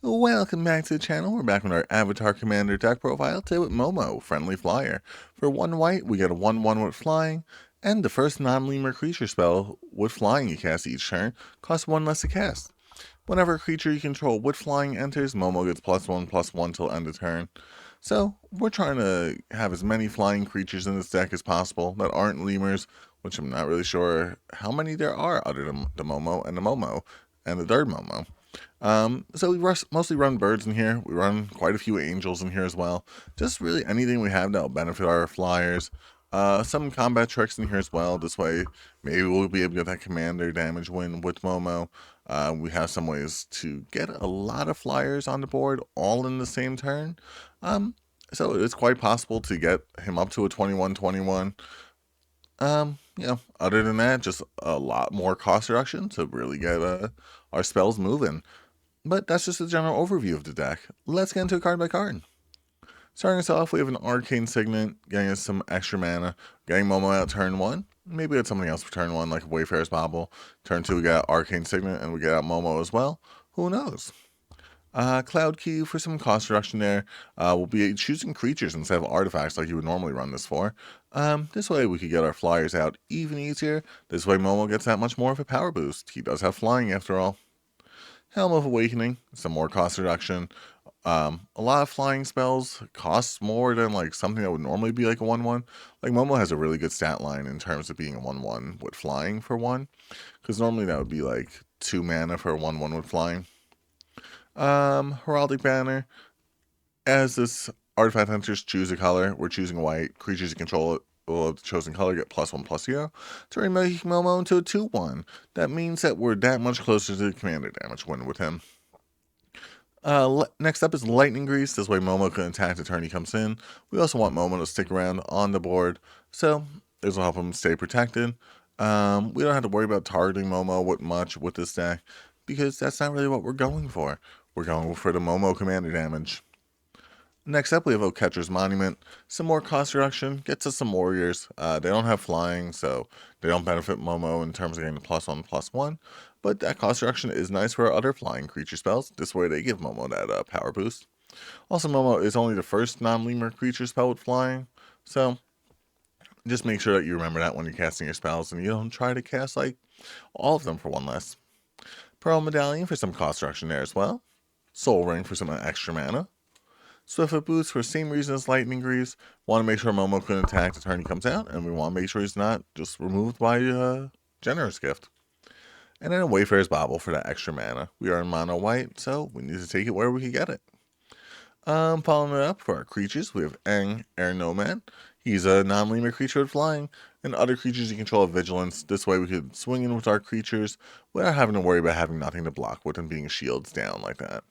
Welcome back to the channel. We're back with our Avatar Commander deck profile today with Momo, Friendly Flyer. For 1 white, we get a 1/1 with flying, and the first non-lemur creature spell with flying you cast each turn costs 1 less to cast. Whenever a creature you control with flying enters, Momo gets +1/+1 till end of turn. So, we're trying to have as many flying creatures in this deck as possible that aren't lemurs, which I'm not really sure how many there are other than the Momo and the third Momo. So we mostly run birds in here. We run quite a few angels in here as well. Just really anything we have that will benefit our flyers. Some combat tricks in here as well. This way, maybe we'll be able to get that commander damage win with Momo. We have some ways to get a lot of flyers on the board all in the same turn. So it's quite possible to get him up to a 21/21. Other than that, just a lot more cost reduction to really get our spells moving. But that's just a general overview of the deck. Let's get into it card by card. Starting us off, we have an Arcane Signet, getting us some extra mana, getting Momo out turn 1. Maybe it's something else for turn 1, like Wayfarer's Bauble. Turn 2, we got Arcane Signet, and we get out Momo as well. Who knows? Cloud Key for some cost reduction there. We'll be choosing creatures instead of artifacts like you would normally run this for. This way we could get our flyers out even easier. This way Momo gets that much more of a power boost. He does have flying after all. Helm of Awakening, some more cost reduction. A lot of flying spells cost more than like something that would normally be like a 1/1. Like Momo has a really good stat line in terms of being a 1/1 with flying for 1. Because normally that would be like 2 mana for a 1/1 with flying. Heraldic Banner. As this artifact enters, choose a color. We're choosing white. Creatures you control of the chosen color get +1/+0 to remake Momo into a 2/1. That means that we're that much closer to the commander damage win with him. Next up is Lightning Grease. This way Momo can attack the turn he comes in. We also want Momo to stick around on the board, so this will help him stay protected. We don't have to worry about targeting Momo with this deck, because that's not really what we're going for. We're going for the Momo commander damage. Next up, we have Oketra's Monument. Some more cost reduction, gets us some warriors. They don't have flying, so they don't benefit Momo in terms of getting the +1/+1. But that cost reduction is nice for our other flying creature spells. This way they give Momo that power boost. Also, Momo is only the first non-lemur creature spell with flying, so just make sure that you remember that when you're casting your spells, and you don't try to cast like all of them for 1 less. Pearl Medallion for some cost reduction there as well. Soul Ring for some extra mana. Swiftfoot Boots for the same reason as Lightning Grease. Want to make sure Momo can attack the turn he comes out, and we want to make sure he's not just removed by Generous Gift. And then a Wayfarer's Bauble for that extra mana. We are in mono white, so we need to take it where we can get it. Following it up for our creatures, we have Aang, Air Nomad. He's a non-lemur creature with flying, and other creatures you control have vigilance. This way we could swing in with our creatures without having to worry about having nothing to block with and being shields down like that.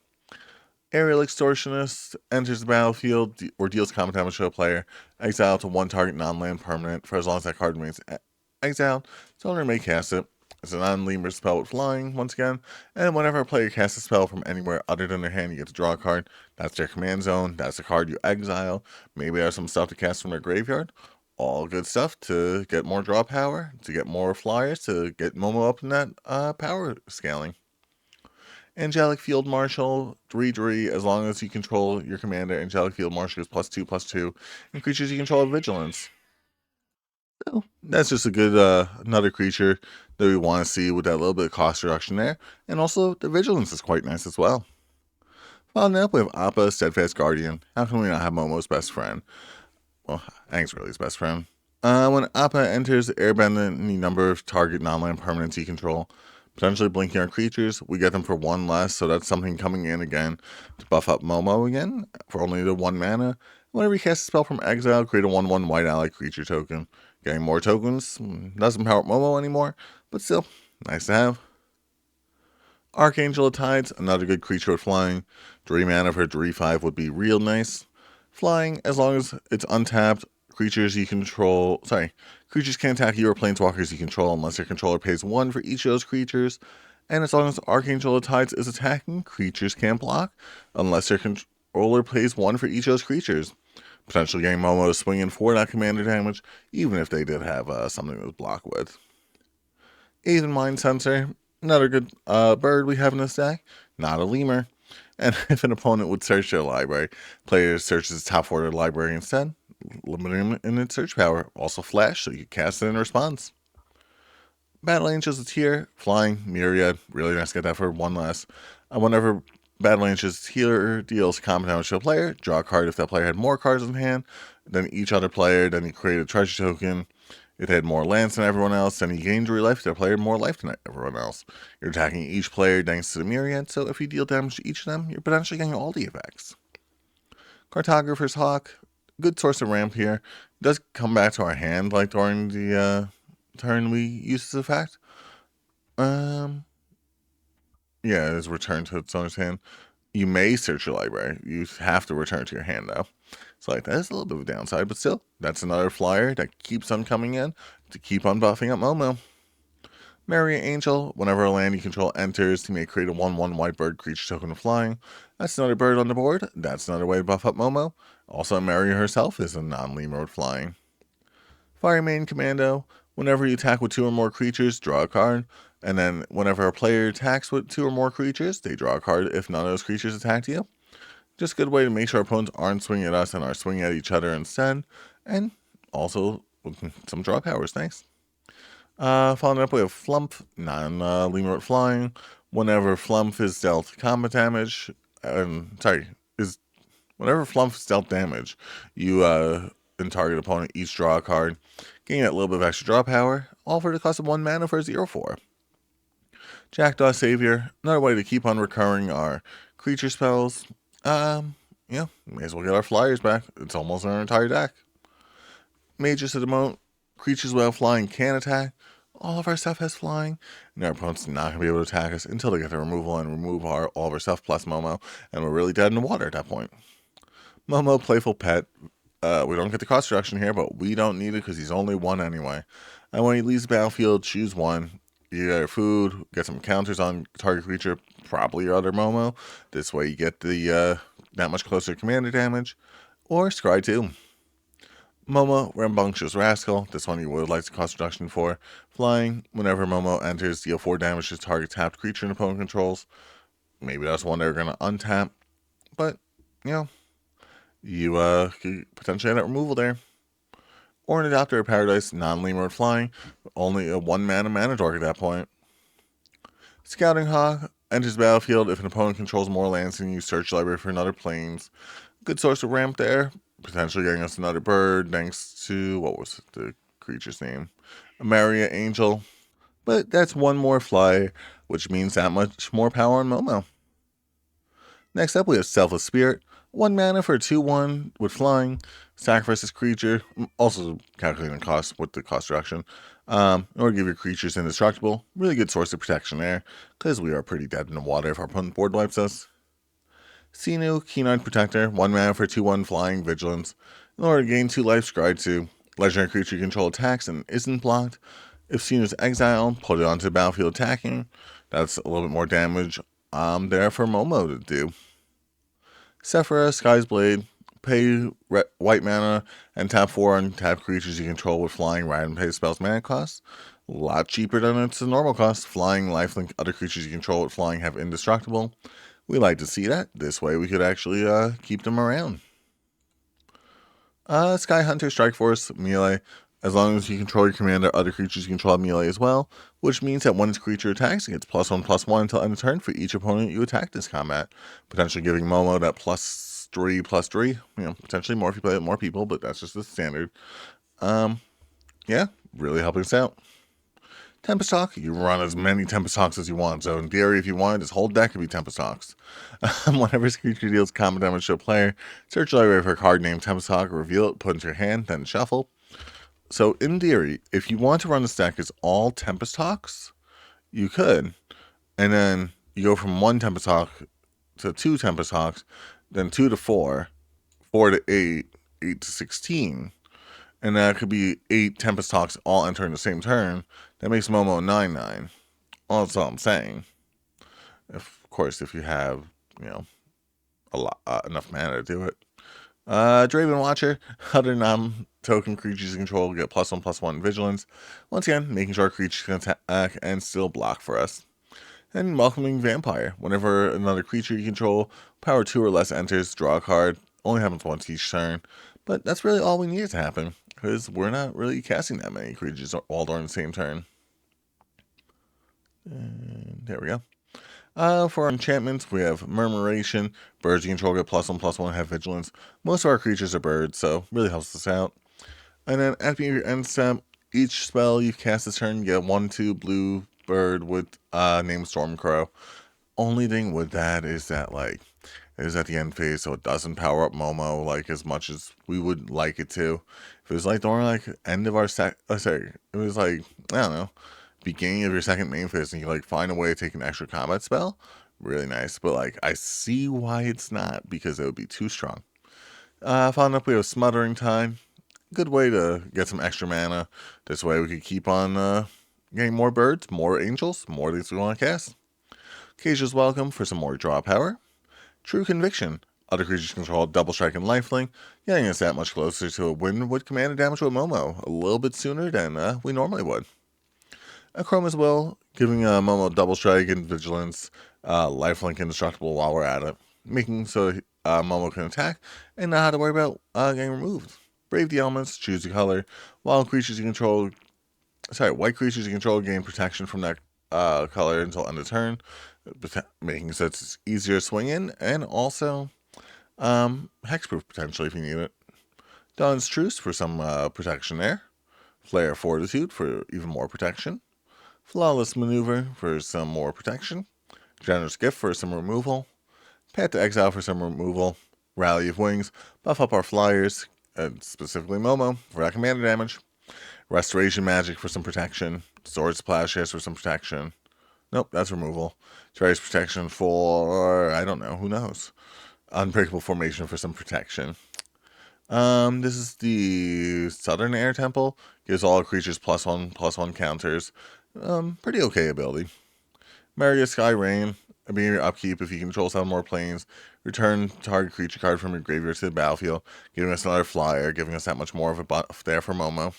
Aerial Extortionist enters the battlefield or deals combat damage to a player. Exile to 1 target non-land permanent for as long as that card remains exiled. So owner may cast it. It's a non-lemur spell with flying, once again. And whenever a player casts a spell from anywhere other than their hand, you get to draw a card. That's their command zone. That's the card you exile. Maybe there's some stuff to cast from their graveyard. All good stuff to get more draw power, to get more flyers, to get Momo up in that power scaling. Angelic Field Marshal, 3/3, as long as you control your commander, Angelic Field Marshal is +2/+2, and creatures you control have vigilance. So that's just a good another creature that we want to see with that little bit of cost reduction there, and also the vigilance is quite nice as well. Following up, we have Appa, Steadfast Guardian. How can we not have Momo's best friend? Well, Aang's really his best friend. When Appa enters, airbend any number of target non-land permanents you control. Potentially blinking our creatures, we get them for 1 less, so that's something coming in again to buff up Momo again for only the 1 mana. Whenever you cast a spell from exile, create a 1/1 white ally creature token. Getting more tokens doesn't power up Momo anymore, but still, nice to have. Archangel of Tides, another good creature with flying. 3 mana for 3/5 would be real nice. Flying, as long as it's untapped, creatures can't attack you or planeswalkers you control unless your controller pays 1 for each of those creatures. And as long as Archangel of Tides is attacking, creatures can't block unless your controller pays 1 for each of those creatures. Potentially getting Momo to swing in for that commander damage, even if they did have something to block with. Aether Mind Sensor, another good bird we have in this deck. Not a lemur. And if an opponent would search their library, player searches the top 4 of the library instead, limiting it in its search power. Also flash, so you can cast it in response. Battle Angels is here, flying, myriad, really nice to get that for 1 less. Whenever Battle Angels here deals combat damage to a player, draw a card if that player had more cards in hand than each other player, then you create a treasure token. It had more lands than everyone else, then you gain 3 life if that player had more life than everyone else. You're attacking each player thanks to the myriad, so if you deal damage to each of them, you're potentially getting all the effects. Cartographer's Hawk, good source of ramp here. It does come back to our hand like during the turn we use this effect. Yeah, it is returned to its owner's hand. You may search your library. You have to return to your hand though. So like that is a little bit of a downside, but still, that's another flyer that keeps on coming in to keep on buffing up Momo. Marry Angel, whenever a land you control enters, you may create a 1/1 white bird creature token of flying. That's another bird on the board. That's another way to buff up Momo. Also, Mary herself is a non-lemurred flying. Fire Main Commando, whenever you attack with 2 or more creatures, draw a card. And then whenever a player attacks with 2 or more creatures, they draw a card if none of those creatures attacked you. Just a good way to make sure our opponents aren't swinging at us and are swinging at each other instead. And also, some draw powers, nice. Following up, we have Flump, non-lemurred flying. Whenever Flump is dealt combat damage, whenever Flump is dealt damage, you and target opponent each draw a card, gaining a little bit of extra draw power, all for the cost of 1 mana for a 0/4. Jackdaw Savior, another way to keep on recurring our creature spells. Yeah, may as well get our flyers back. It's almost our entire deck. Mages of the Moat, creatures without flying can attack. All of our stuff has flying, and our opponent's not going to be able to attack us until they get the removal and remove all of our stuff plus Momo, and we're really dead in the water at that point. Momo, Playful Pet. We don't get the cost reduction here, but we don't need it because he's only 1 anyway. And when he leaves the battlefield, choose 1. You get your food, get some counters on target creature, probably your other Momo. This way you get the that much closer commander damage. Or Scry 2. Momo, Rambunctious Rascal. This one you would like the cost reduction for. Flying, whenever Momo enters, deal 4 damage to target tapped creature an opponent controls. Maybe that's one they're going to untap. But, you could potentially end up removal there. Or an Adopter of Paradise, non-lemurred flying, only a 1 mana dork at that point. Scouting Hawk enters the battlefield if an opponent controls more lands than you search library for another planes. Good source of ramp there, potentially getting us another bird thanks to, what was the creature's name? Maria Angel. But that's 1 more flyer, which means that much more power on Momo. Next up, we have Selfless Spirit. 1 mana for a 2/1 with flying. Sacrifice this creature. Also calculating the cost with the cost reduction. In order to give your creatures indestructible. Really good source of protection there, because we are pretty dead in the water if our opponent board wipes us. Sinu, Keen-Eyed Protector. 1 mana for 2/1 flying vigilance. In order to gain 2 life, scry 2. Legendary creature you control attacks and isn't blocked. If Sinu's exiled, put it onto the battlefield attacking. That's a little bit more damage there for Momo to do. Sephira, Sky's Blade, pay white mana and tap 4 on tap creatures you control with flying rather than pay spells mana cost. A lot cheaper than its normal cost. Flying, lifelink, other creatures you control with flying have indestructible. We like to see that. This way we could actually keep them around. Sky Hunter, Strike Force, melee. As long as you control your commander, other creatures you control have melee as well, which means that when its creature attacks, it gets +1/+1 until end of turn for each opponent you attack this combat, potentially giving Momo that +3/+3. Potentially more if you play with more people, but that's just the standard. Yeah, really helping us out. Tempest Hawk, you run as many Tempest Hawks as you want. So in theory, if you wanted, this whole deck could be Tempest Hawks. Whenever this creature deals combat damage to a player, search library for a card named Tempest Hawk, reveal it, put it into your hand, then shuffle. So in theory, if you want to run this deck as all Tempest Hawks, you could. And then you go from 1 Tempest Hawk to 2 Tempest Hawks, then 2 to 4, 4 to 8, 8 to 16. And that could be 8 Tempest Hawks all entering the same turn. That makes Momo 9/9. Well, that's all I'm saying. Of course, if you have, enough mana to do it. Draven Watcher, other non-token creatures you control get +1/+1 vigilance. Once again, making sure our creatures can attack and still block for us. And Welcoming Vampire. Whenever another creature you control, power 2 or less enters, draw a card. Only happens once each turn. But that's really all we need it to happen, because we're not really casting that many creatures all during the same turn. And there we go. For our enchantments, we have Murmuration. Birds you control get +1/+1, have vigilance. Most of our creatures are birds, so really helps us out. And then at the beginning of your end step, each spell you cast this turn, you get 1/2 blue bird with name Stormcrow. Only thing with that is that it is at the end phase, so it doesn't power up Momo as much as we would like it to. If it was during end of our it was I don't know, beginning of your second main phase, and you find a way to take an extra combat spell, really nice. But I see why it's not, because it would be too strong. Following up, we have Smothering Time. Good way to get some extra mana. This way we could keep on getting more birds, more angels, more things we want to cast. Cage's Welcome for some more draw power. True Conviction. Other creatures control Double Strike and Lifelink, getting us that much closer to a win with commander damage with Momo, a little bit sooner than we normally would. Chroma's Will, giving Momo Double Strike and Vigilance, Lifelink Indestructible while we're at it, making so Momo can attack and not have to worry about getting removed. Brave the Elements, choose the color. White creatures you control gain protection from that color until end of turn, making so it's easier to swing in, and also hexproof potentially if you need it. Dawn's Truce for some protection there. Flier Fortitude for even more protection. Flawless Maneuver for some more protection. Generous Gift for some removal. Path to Exile for some removal. Rally of Wings, buff up our flyers, and specifically Momo for that commander damage. Restoration Magic for some protection. Sword Splashes for some protection. Nope, that's removal. Trace Protection for, I don't know, who knows. Unbreakable Formation for some protection. This is the Southern Air Temple. Gives all creatures +1/+1 counters. Pretty okay ability. Maria Sky Rain. Being your upkeep, if you control 7 more planes, return target creature card from your graveyard to the battlefield, giving us another flyer, giving us that much more of a buff there for Momo.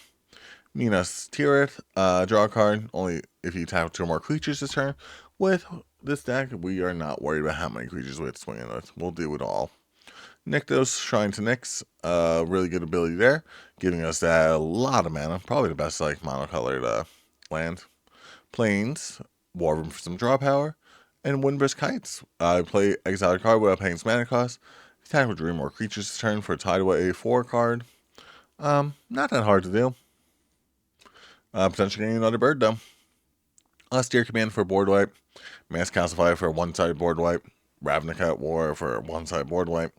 Minas Tirith, draw a card, only if you tap 2 more creatures this turn. With this deck, we are not worried about how many creatures we have to swing in with. We'll do it all. Nykthos, Shrine to Nyx, really good ability there, giving us that a lot of mana, probably the best monocolored land. Plains, War Room for some draw power, and Windbrisk Kites. Play exile card without paying its mana cost. Attack with 3 more creatures this turn for a Tideway A4 card. Not that hard to do. Potentially getting another bird though. Austere Command for board wipe. Mass Calcify for a one-sided board wipe. Ravnica War for a one-sided board wipe.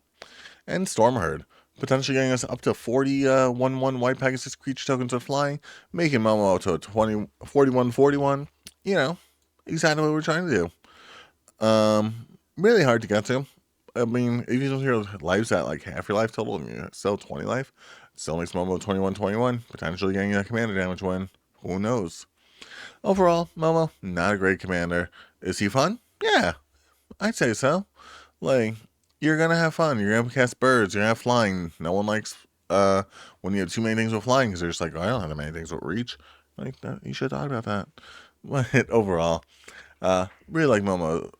And Stormherd, potentially getting us up to 40 1/1 White Pegasus creature tokens with flying, making Momo to a 41/41. You know, exactly what we're trying to do. Really hard to get to. I mean, if you don't hear lives at half your life total and you're still 20 life, it still makes Momo 21/21, potentially getting that commander damage win. Who knows? Overall, Momo, not a great commander. Is he fun? Yeah, I'd say so. You're gonna have fun. You're gonna cast birds. You're gonna have flying. No one likes when you have too many things with flying, because they're just I don't have that many things with reach. You should talk about that. But overall, really like Momo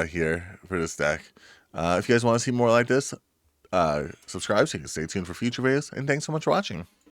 here for this deck. If you guys want to see more like this, subscribe so you can stay tuned for future videos. And thanks so much for watching.